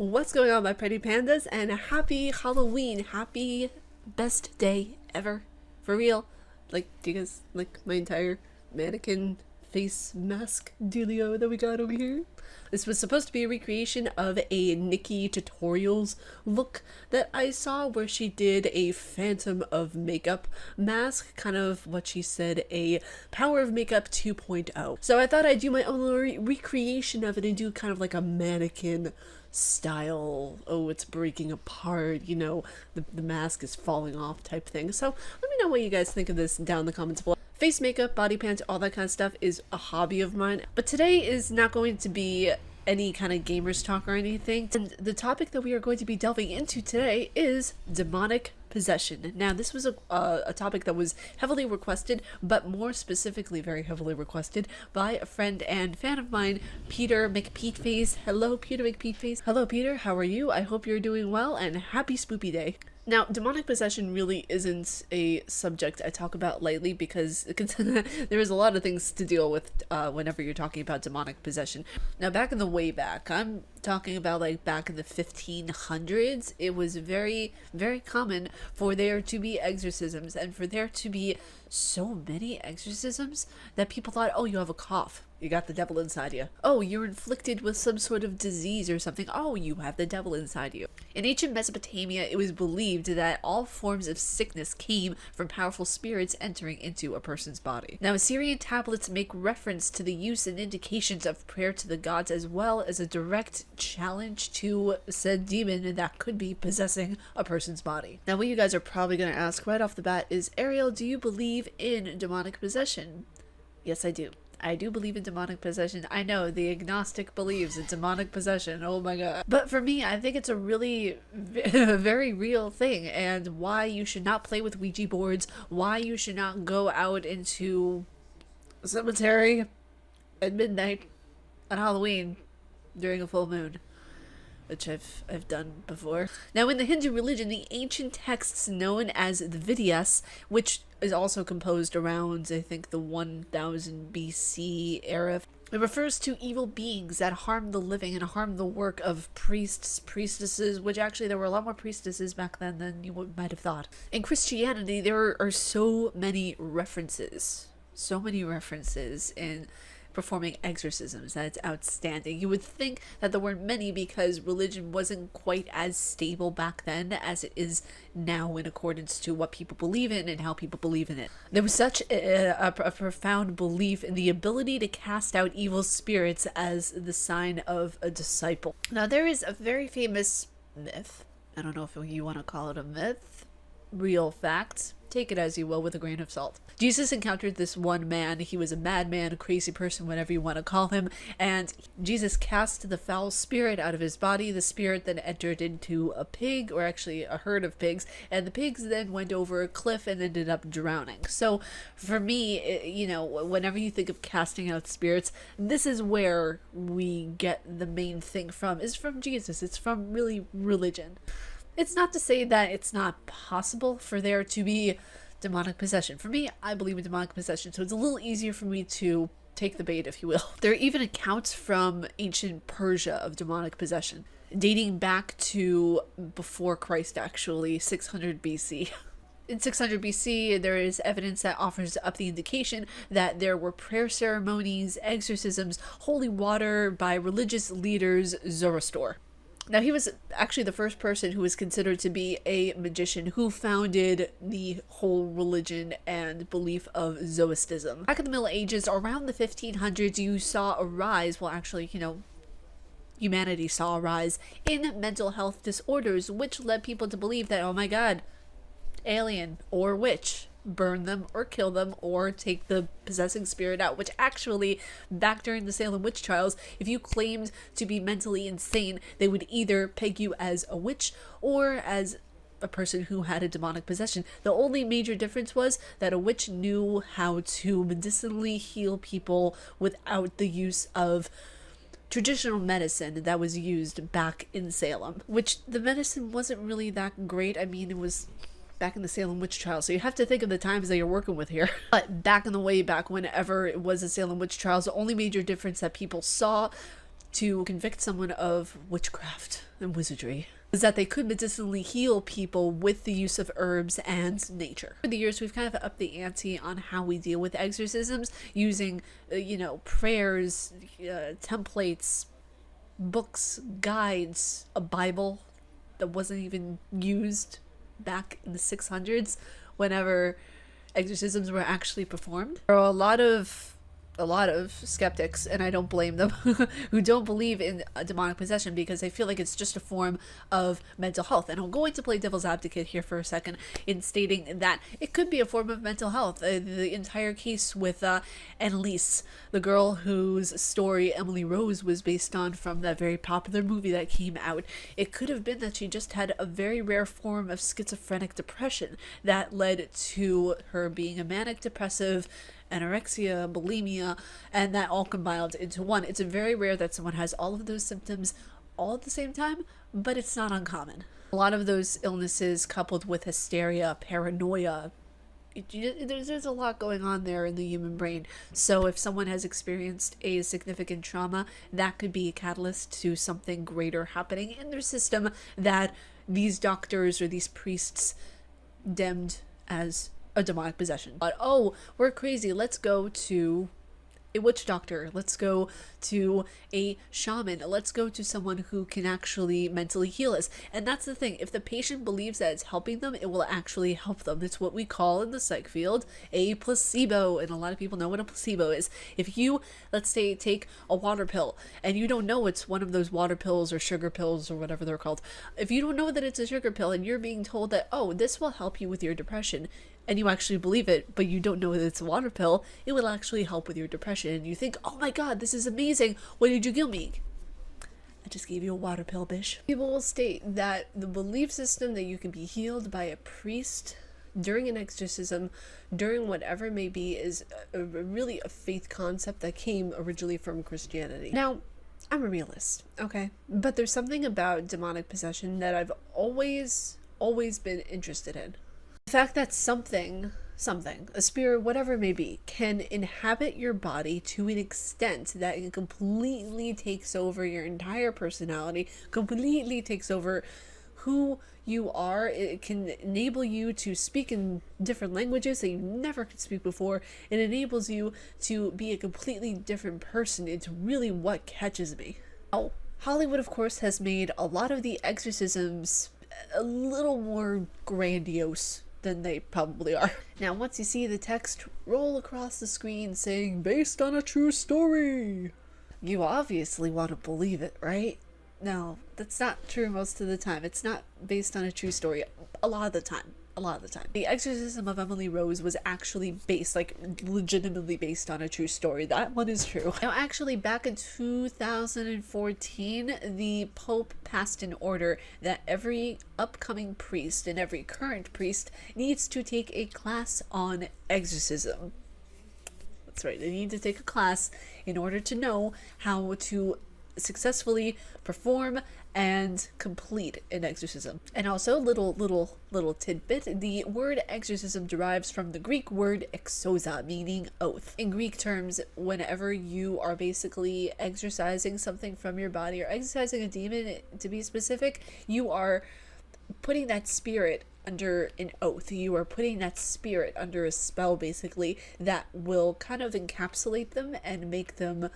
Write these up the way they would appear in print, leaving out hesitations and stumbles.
What's going on, my pretty pandas, and happy Halloween. Happy best day ever. For real. Like, do you guys like my entire mannequin face mask dealio that we got over here? This was supposed to be a recreation of a Nikki Tutorials look that I saw, where she did a Phantom of Makeup mask, kind of what she said, a Power of Makeup 2.0. So I thought I'd do my own little recreation of it and do kind of like a mannequin style, oh, it's breaking apart, you know, the mask is falling off type thing. So let me know what you guys think of this down in the comments below. Face makeup, body paint, all that kind of stuff is a hobby of mine, but today is not going to be any kind of gamers talk or anything. And the topic that we are going to be delving into today is demonic possession. Now, this was a topic that was heavily requested, but more specifically very heavily requested by a friend and fan of mine, Peter McPeteface. Hello, Peter McPeteface. Hello, Peter. How are you? I hope you're doing well, and happy spoopy day. Now, demonic possession really isn't a subject I talk about lightly because there is a lot of things to deal with whenever you're talking about demonic possession. Now, back in the way back, I'm talking about like back in the 1500s, it was very, very common for there to be exorcisms, and for there to be so many exorcisms that people thought, oh, you have a cough. You got the devil inside you. Oh, you're inflicted with some sort of disease or something. Oh, you have the devil inside you. In ancient Mesopotamia, it was believed that all forms of sickness came from powerful spirits entering into a person's body. Now, Assyrian tablets make reference to the use and indications of prayer to the gods, as well as a direct challenge to said demon that could be possessing a person's body. Now, what you guys are probably going to ask right off the bat is, Ariel, do you believe in demonic possession? Yes, I do. I do believe in demonic possession. I know, the agnostic believes in demonic possession. Oh my god. But for me, I think it's a really very real thing, and why you should not play with Ouija boards, why you should not go out into a cemetery at midnight on Halloween during a full moon, which I've done before. Now, in the Hindu religion, the ancient texts known as the Vedas, which is also composed around, I think, the 1000 BC era, it refers to evil beings that harm the living and harm the work of priests, priestesses, which actually there were a lot more priestesses back then than you might have thought. In Christianity, there are so many references in performing exorcisms that it's outstanding. You would think that there weren't many because religion wasn't quite as stable back then as it is now in accordance to what people believe in and how people believe in it. There was such a profound belief in the ability to cast out evil spirits as the sign of a disciple. Now, there is a very famous myth, I don't know if you want to call it a myth, real fact, take it as you will with a grain of salt. Jesus encountered this one man. He was a madman, a crazy person, whatever you want to call him, and Jesus cast the foul spirit out of his body. The spirit then entered into a pig, or actually a herd of pigs, and the pigs then went over a cliff and ended up drowning. So for me, you know, whenever you think of casting out spirits, this is where we get the main thing from, is from Jesus. It's from really religion. It's not to say that it's not possible for there to be demonic possession. For me, I believe in demonic possession, so it's a little easier for me to take the bait, if you will. There are even accounts from ancient Persia of demonic possession, dating back to before Christ, actually, 600 BC. In 600 BC, there is evidence that offers up the indication that there were prayer ceremonies, exorcisms, holy water by religious leaders, Zoroaster. Now, he was actually the first person who was considered to be a magician who founded the whole religion and belief of Zoroastrianism. Back in the Middle Ages, around the 1500s, you saw a rise, well, actually, you know, humanity saw a rise in mental health disorders, which led people to believe that, oh my god, alien or witch, burn them or kill them or take the possessing spirit out, which actually, back during the Salem witch trials, if you claimed to be mentally insane, they would either peg you as a witch or as a person who had a demonic possession. The only major difference was that a witch knew how to medicinally heal people without the use of traditional medicine that was used back in Salem, which the medicine wasn't really that great. I mean, it was back in the Salem witch trials, so you have to think of the times that you're working with here. But back in the way back, whenever it was the Salem witch trials, the only major difference that people saw to convict someone of witchcraft and wizardry is that they could medicinally heal people with the use of herbs and nature. Over the years, we've kind of upped the ante on how we deal with exorcisms using, prayers, templates, books, guides, a Bible that wasn't even used back in the 600s whenever exorcisms were actually performed. There are a lot of skeptics, and I don't blame them, who don't believe in demonic possession because they feel like it's just a form of mental health. And I'm going to play devil's advocate here for a second in stating that it could be a form of mental health. The entire case with Annalise, the girl whose story Emily Rose was based on from that very popular movie that came out, it could have been that she just had a very rare form of schizophrenic depression that led to her being a manic depressive, anorexia, bulimia, and that all combined into one. It's very rare that someone has all of those symptoms all at the same time, but it's not uncommon. A lot of those illnesses coupled with hysteria, paranoia, there's a lot going on there in the human brain. So if someone has experienced a significant trauma, that could be a catalyst to something greater happening in their system that these doctors or these priests deemed as a demonic possession. But oh, we're crazy, let's go to a witch doctor, let's go to a shaman, let's go to someone who can actually mentally heal us. And that's the thing, if the patient believes that it's helping them, it will actually help them. It's what we call in the psych field a placebo, and a lot of people know what a placebo is. If you, let's say, take a water pill and you don't know it's one of those water pills or sugar pills or whatever they're called, if you don't know that it's a sugar pill and you're being told that, oh, this will help you with your depression, and you actually believe it, but you don't know that it's a water pill, it will actually help with your depression. And you think, oh my god, this is amazing. What did you give me? I just gave you a water pill, bish. People will state that the belief system that you can be healed by a priest during an exorcism, during whatever it may be, is really a faith concept that came originally from Christianity. Now, I'm a realist, okay? But there's something about demonic possession that I've always been interested in. The fact that something, a spirit, whatever it may be, can inhabit your body to an extent that it completely takes over your entire personality, completely takes over who you are. It can enable you to speak in different languages that you never could speak before. It enables you to be a completely different person. It's really what catches me. Now, Hollywood, of course, has made a lot of the exorcisms a little more grandiose than they probably are. Now, once you see the text roll across the screen saying, based on a true story, you obviously want to believe it, right? No, that's not true most of the time. It's not based on a true story a lot of the time. The exorcism of Emily Rose was actually based, like legitimately based on a true story. That one is true. Now, actually, back in 2014, the Pope passed an order that every upcoming priest and every current priest needs to take a class on exorcism. That's right, they need to take a class in order to know how to successfully perform and complete an exorcism. And also, little tidbit, the word exorcism derives from the Greek word exousia, meaning oath. In Greek terms, whenever you are basically exorcising something from your body, or exorcising a demon to be specific, you are putting that spirit under an oath. You are putting that spirit under a spell, basically, that will kind of encapsulate them and make them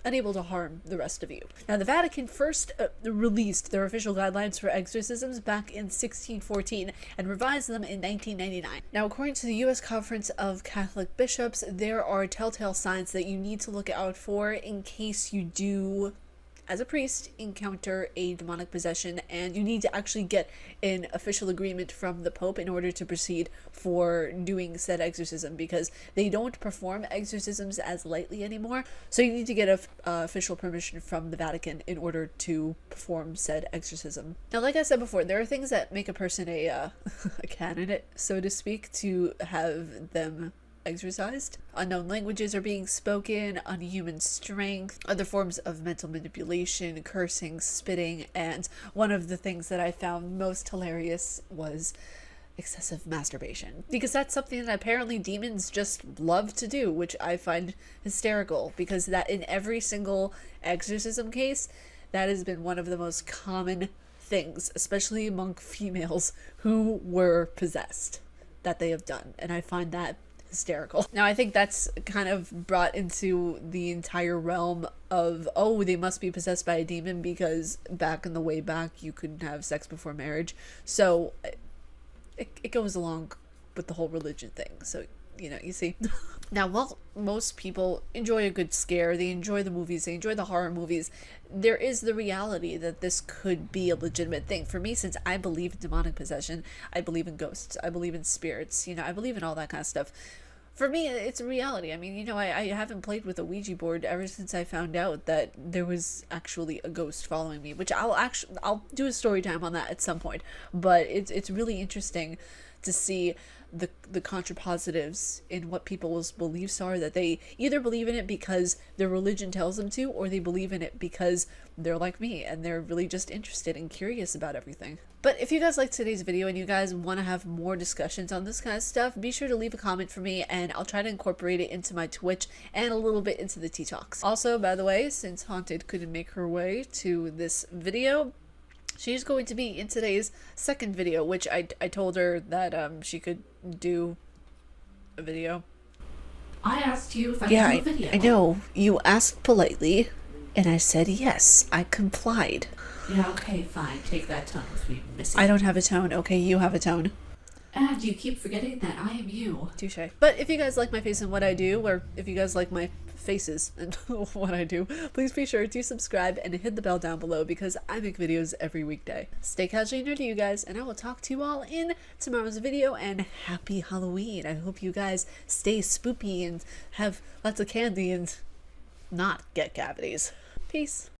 unable to harm the rest of you. Now, the Vatican first released their official guidelines for exorcisms back in 1614 and revised them in 1999. Now, according to the U.S. Conference of Catholic Bishops, there are telltale signs that you need to look out for in case you do, as a priest, encounter a demonic possession, and you need to actually get an official agreement from the Pope in order to proceed for doing said exorcism, because they don't perform exorcisms as lightly anymore. So you need to get official permission from the Vatican in order to perform said exorcism. Now, like I said before, there are things that make a person a candidate, so to speak, to have them exorcised. Unknown languages are being spoken, unhuman strength, other forms of mental manipulation, cursing, spitting, and one of the things that I found most hilarious was excessive masturbation, because that's something that apparently demons just love to do, which I find hysterical, because that in every single exorcism case, that has been one of the most common things, especially among females who were possessed, that they have done. And I find that hysterical. Now, I think that's kind of brought into the entire realm of, oh, they must be possessed by a demon because back in the way back you couldn't have sex before marriage. So it goes along with the whole religion thing. So, you know, you see. Now, while most people enjoy a good scare, they enjoy the movies, they enjoy the horror movies, there is the reality that this could be a legitimate thing. For me, since I believe in demonic possession, I believe in ghosts, I believe in spirits, you know, I believe in all that kind of stuff. For me, it's a reality. I mean, you know, I haven't played with a Ouija board ever since I found out that there was actually a ghost following me, which I'll do a story time on that at some point. But it's really interesting to see the contrapositives in what people's beliefs are, that they either believe in it because their religion tells them to, or they believe in it because they're like me and they're really just interested and curious about everything. But if you guys liked today's video and you guys want to have more discussions on this kind of stuff, be sure to leave a comment for me and I'll try to incorporate it into my Twitch and a little bit into the T-Talks. Also, by the way, since Haunted couldn't make her way to this video, she's going to be in today's second video, which I told her that she could do a video. I asked you if I could do a video. I know. You asked politely, and I said yes. I complied. Yeah, okay, fine. Take that tone with me, Missy. I don't have a tone. Okay, you have a tone. And you keep forgetting that I am you. Touche. But if you guys like my face and what I do, or if you guys like my faces and what I do, please be sure to subscribe and hit the bell down below because I make videos every weekday. Stay casually nerdy, you guys, and I will talk to you all in tomorrow's video, and happy Halloween. I hope you guys stay spoopy and have lots of candy and not get cavities. Peace.